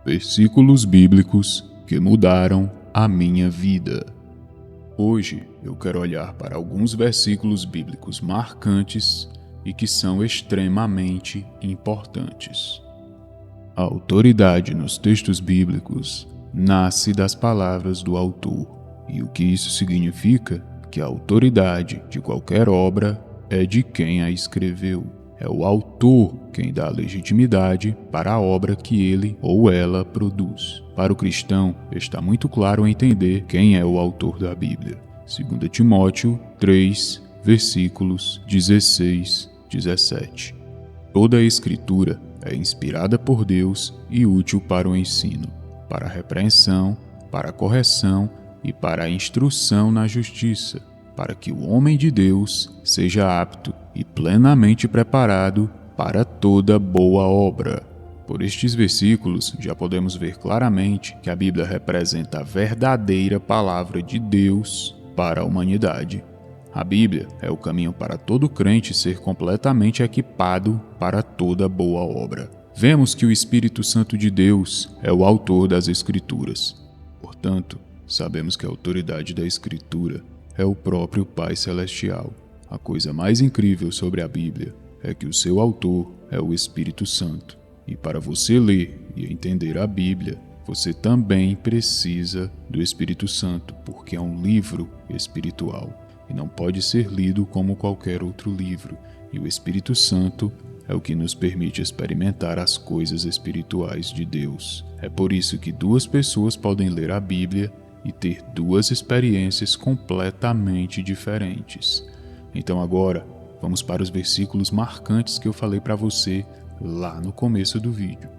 Versículos bíblicos que mudaram a minha vida. Hoje eu quero olhar para alguns versículos bíblicos marcantes e que são extremamente importantes. A autoridade nos textos bíblicos nasce das palavras do autor, e o que isso significa? Que a autoridade de qualquer obra é de quem a escreveu. É o autor quem dá legitimidade para a obra que ele ou ela produz. Para o cristão, está muito claro entender quem é o autor da Bíblia. 2 Timóteo 3, versículos 16, 17. Toda a Escritura é inspirada por Deus e útil para o ensino, para a repreensão, para a correção e para a instrução na justiça, para que o homem de Deus seja apto e plenamente preparado para toda boa obra. Por estes versículos, já podemos ver claramente que a Bíblia representa a verdadeira palavra de Deus para a humanidade. A Bíblia é o caminho para todo crente ser completamente equipado para toda boa obra. Vemos que o Espírito Santo de Deus é o autor das Escrituras. Portanto, sabemos que a autoridade da Escritura é o próprio Pai Celestial. A coisa mais incrível sobre a Bíblia é que o seu autor é o Espírito Santo. E para você ler e entender a Bíblia, você também precisa do Espírito Santo, porque é um livro espiritual e não pode ser lido como qualquer outro livro. E o Espírito Santo é o que nos permite experimentar as coisas espirituais de Deus. É por isso que duas pessoas podem ler a Bíblia e ter duas experiências completamente diferentes. Então agora, vamos para os versículos marcantes que eu falei para você lá no começo do vídeo.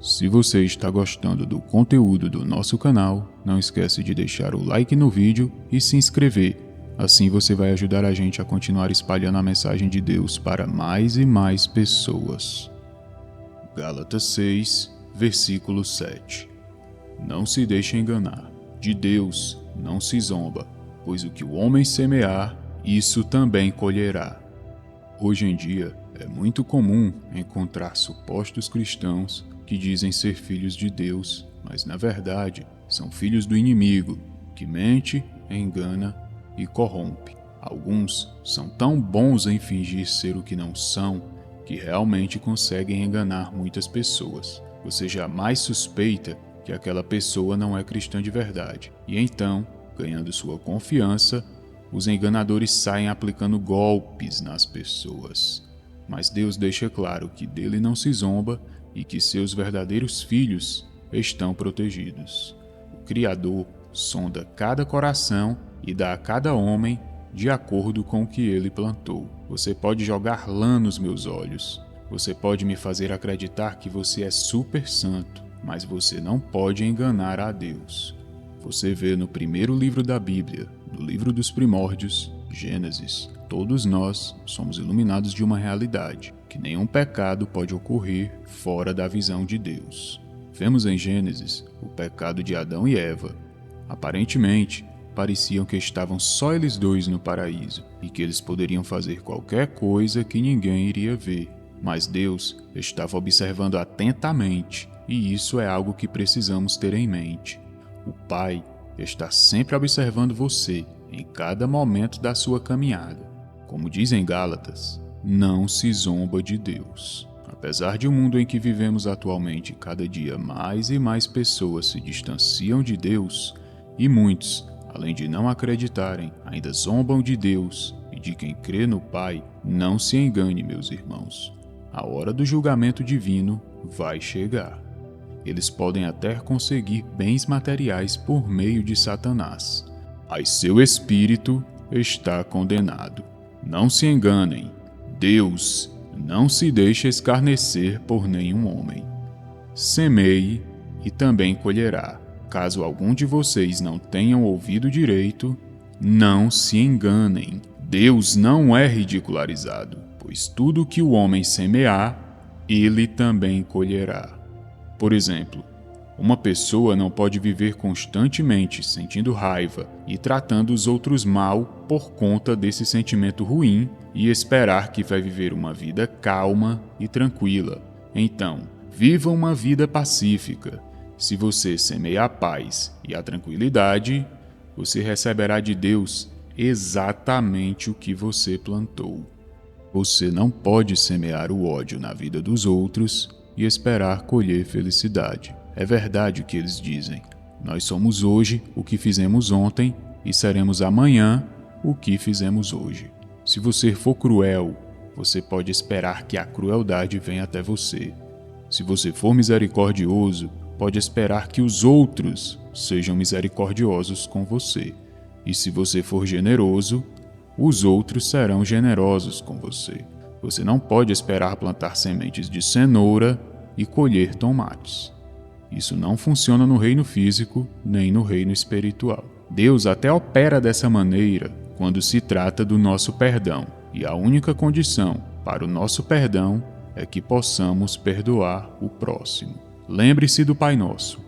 Se você está gostando do conteúdo do nosso canal, não esquece de deixar o like no vídeo e se inscrever. Assim você vai ajudar a gente a continuar espalhando a mensagem de Deus para mais e mais pessoas. Gálatas 6, versículo 7. Não se deixe enganar. De Deus não se zomba, pois o que o homem semear, isso também colherá. Hoje em dia, é muito comum encontrar supostos cristãos que dizem ser filhos de Deus, mas na verdade são filhos do inimigo, que mente, engana e corrompe. Alguns são tão bons em fingir ser o que não são, que realmente conseguem enganar muitas pessoas. Você jamais suspeita que aquela pessoa não é cristã de verdade. E então, ganhando sua confiança, os enganadores saem aplicando golpes nas pessoas. Mas Deus deixa claro que dele não se zomba e que seus verdadeiros filhos estão protegidos. O Criador sonda cada coração e dá a cada homem de acordo com o que ele plantou. Você pode jogar lã nos meus olhos. Você pode me fazer acreditar que você é super santo, mas você não pode enganar a Deus. Você vê no primeiro livro da Bíblia, no livro dos primórdios, Gênesis, todos nós somos iluminados de uma realidade, que nenhum pecado pode ocorrer fora da visão de Deus. Vemos em Gênesis o pecado de Adão e Eva. Aparentemente, pareciam que estavam só eles dois no paraíso e que eles poderiam fazer qualquer coisa que ninguém iria ver. Mas Deus estava observando atentamente, e isso é algo que precisamos ter em mente. O Pai está sempre observando você em cada momento da sua caminhada. Como diz em Gálatas, não se zomba de Deus. Apesar de o mundo em que vivemos atualmente, cada dia mais e mais pessoas se distanciam de Deus, e muitos, além de não acreditarem, ainda zombam de Deus e de quem crê no Pai, não se engane, meus irmãos. A hora do julgamento divino vai chegar. Eles podem até conseguir bens materiais por meio de Satanás, mas seu espírito está condenado. Não se enganem, Deus não se deixa escarnecer por nenhum homem. Semeie e também colherá. Caso algum de vocês não tenham ouvido direito, não se enganem. Deus não é ridicularizado, pois tudo que o homem semear, ele também colherá. Por exemplo, uma pessoa não pode viver constantemente sentindo raiva e tratando os outros mal por conta desse sentimento ruim e esperar que vai viver uma vida calma e tranquila. Então, viva uma vida pacífica se você semeia a paz e a tranquilidade, você receberá de Deus exatamente o que você plantou. Você não pode semear o ódio na vida dos outros e esperar colher felicidade. É verdade o que eles dizem. Nós somos hoje o que fizemos ontem e seremos amanhã o que fizemos hoje. Se você for cruel, você pode esperar que a crueldade venha até você. Se você for misericordioso, pode esperar que os outros sejam misericordiosos com você. E se você for generoso, os outros serão generosos com você. Você não pode esperar plantar sementes de cenoura e colher tomates. Isso não funciona no reino físico nem no reino espiritual. Deus até opera dessa maneira quando se trata do nosso perdão, e a única condição para o nosso perdão é que possamos perdoar o próximo. Lembre-se do Pai Nosso.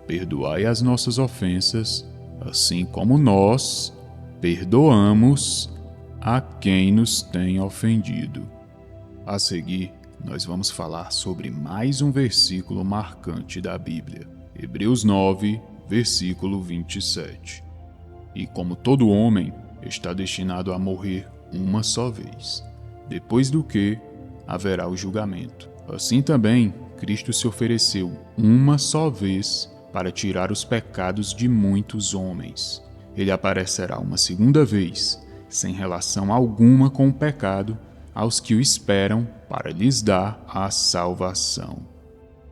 Perdoai as nossas ofensas, assim como nós perdoamos a quem nos tem ofendido. A seguir, nós vamos falar sobre mais um versículo marcante da Bíblia. Hebreus 9, versículo 27. E como todo homem está destinado a morrer uma só vez, depois do que haverá o julgamento. Assim também, Cristo se ofereceu uma só vez para tirar os pecados de muitos homens. Ele aparecerá uma segunda vez, sem relação alguma com o pecado, aos que o esperam para lhes dar a salvação.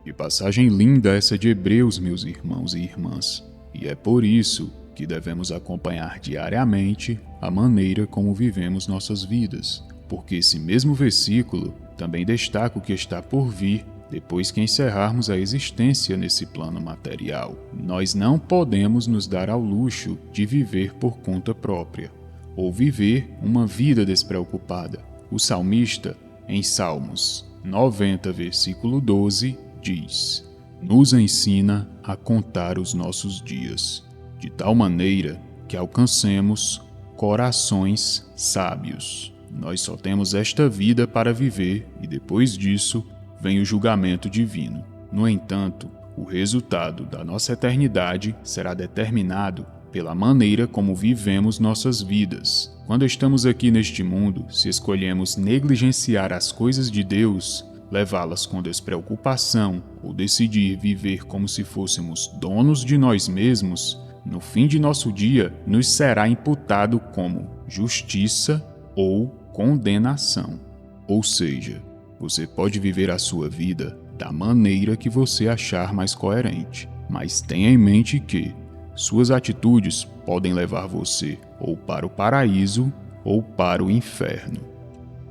Que passagem linda essa de Hebreus, meus irmãos e irmãs. E é por isso que devemos acompanhar diariamente a maneira como vivemos nossas vidas, porque esse mesmo versículo também destaca o que está por vir depois que encerrarmos a existência nesse plano material. Nós não podemos nos dar ao luxo de viver por conta própria, ou viver uma vida despreocupada. O salmista, em Salmos 90, versículo 12, diz: nos ensina a contar os nossos dias, de tal maneira que alcancemos corações sábios. Nós só temos esta vida para viver e depois disso vem o julgamento divino. No entanto, o resultado da nossa eternidade será determinado pela maneira como vivemos nossas vidas. Quando estamos aqui neste mundo, se escolhemos negligenciar as coisas de Deus, levá-las com despreocupação ou decidir viver como se fôssemos donos de nós mesmos, no fim de nosso dia nos será imputado como justiça ou condenação. Ou seja, você pode viver a sua vida da maneira que você achar mais coerente, mas tenha em mente que suas atitudes podem levar você ou para o paraíso ou para o inferno.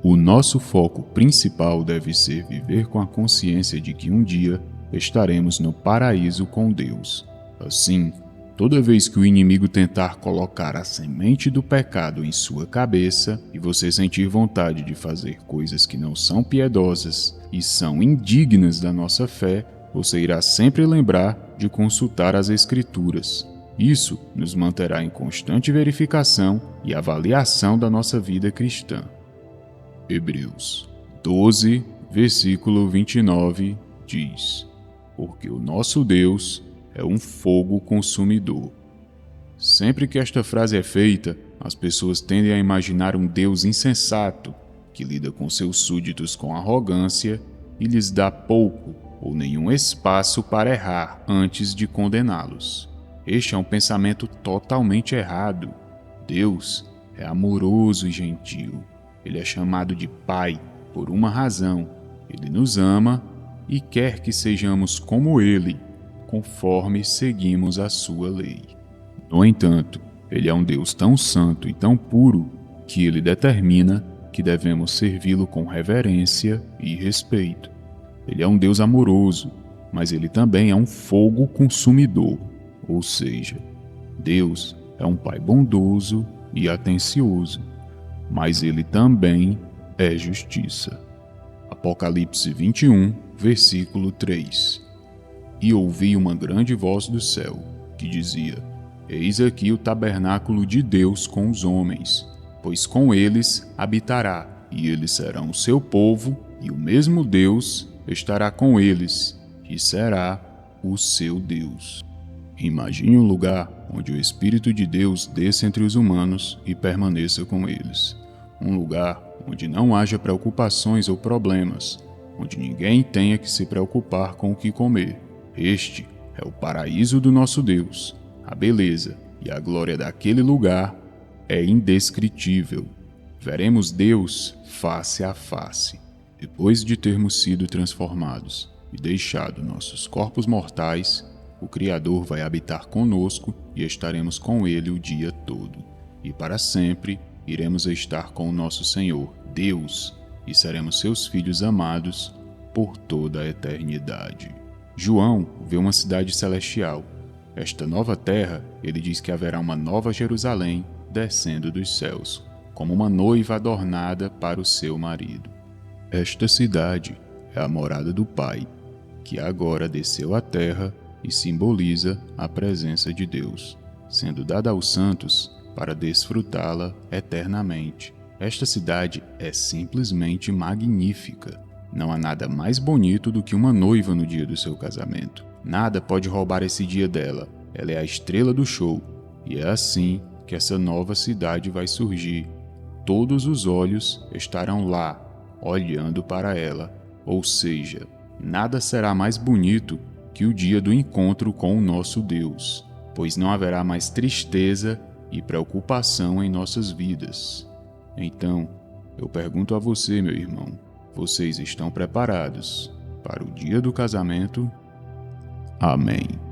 O nosso foco principal deve ser viver com a consciência de que um dia estaremos no paraíso com Deus. Assim, toda vez que o inimigo tentar colocar a semente do pecado em sua cabeça e você sentir vontade de fazer coisas que não são piedosas e são indignas da nossa fé, você irá sempre lembrar de consultar as Escrituras. Isso nos manterá em constante verificação e avaliação da nossa vida cristã. Hebreus 12, versículo 29 diz: porque o nosso Deus é um fogo consumidor. Sempre que esta frase é feita, as pessoas tendem a imaginar um Deus insensato, que lida com seus súditos com arrogância e lhes dá pouco ou nenhum espaço para errar antes de condená-los. Este é um pensamento totalmente errado. Deus é amoroso e gentil. Ele é chamado de Pai por uma razão. Ele nos ama e quer que sejamos como Ele, conforme seguimos a sua lei. No entanto, Ele é um Deus tão santo e tão puro que Ele determina que devemos servi-lo com reverência e respeito. Ele é um Deus amoroso, mas Ele também é um fogo consumidor, ou seja, Deus é um Pai bondoso e atencioso, mas Ele também é justiça. Apocalipse 21, versículo 3. E ouvi uma grande voz do céu, que dizia: eis aqui o tabernáculo de Deus com os homens, pois com eles habitará, e eles serão o seu povo, e o mesmo Deus estará com eles, e será o seu Deus. Imagine um lugar onde o Espírito de Deus desça entre os humanos e permaneça com eles. Um lugar onde não haja preocupações ou problemas, onde ninguém tenha que se preocupar com o que comer. Este é o paraíso do nosso Deus. A beleza e a glória daquele lugar é indescritível. Veremos Deus face a face, depois de termos sido transformados e deixado nossos corpos mortais. O Criador vai habitar conosco e estaremos com Ele o dia todo. E para sempre iremos estar com o nosso Senhor, Deus, e seremos seus filhos amados por toda a eternidade. João vê uma cidade celestial. Esta nova terra, ele diz que haverá uma nova Jerusalém descendo dos céus, como uma noiva adornada para o seu marido. Esta cidade é a morada do Pai, que agora desceu à terra e simboliza a presença de Deus, sendo dada aos santos para desfrutá-la eternamente. Esta cidade é simplesmente magnífica. Não há nada mais bonito do que uma noiva no dia do seu casamento. Nada pode roubar esse dia dela. Ela é a estrela do show. E é assim que essa nova cidade vai surgir. Todos os olhos estarão lá, olhando para ela. Ou seja, nada será mais bonito que o dia do encontro com o nosso Deus, pois não haverá mais tristeza e preocupação em nossas vidas. Então, eu pergunto a você, meu irmão, vocês estão preparados para o dia do casamento? Amém.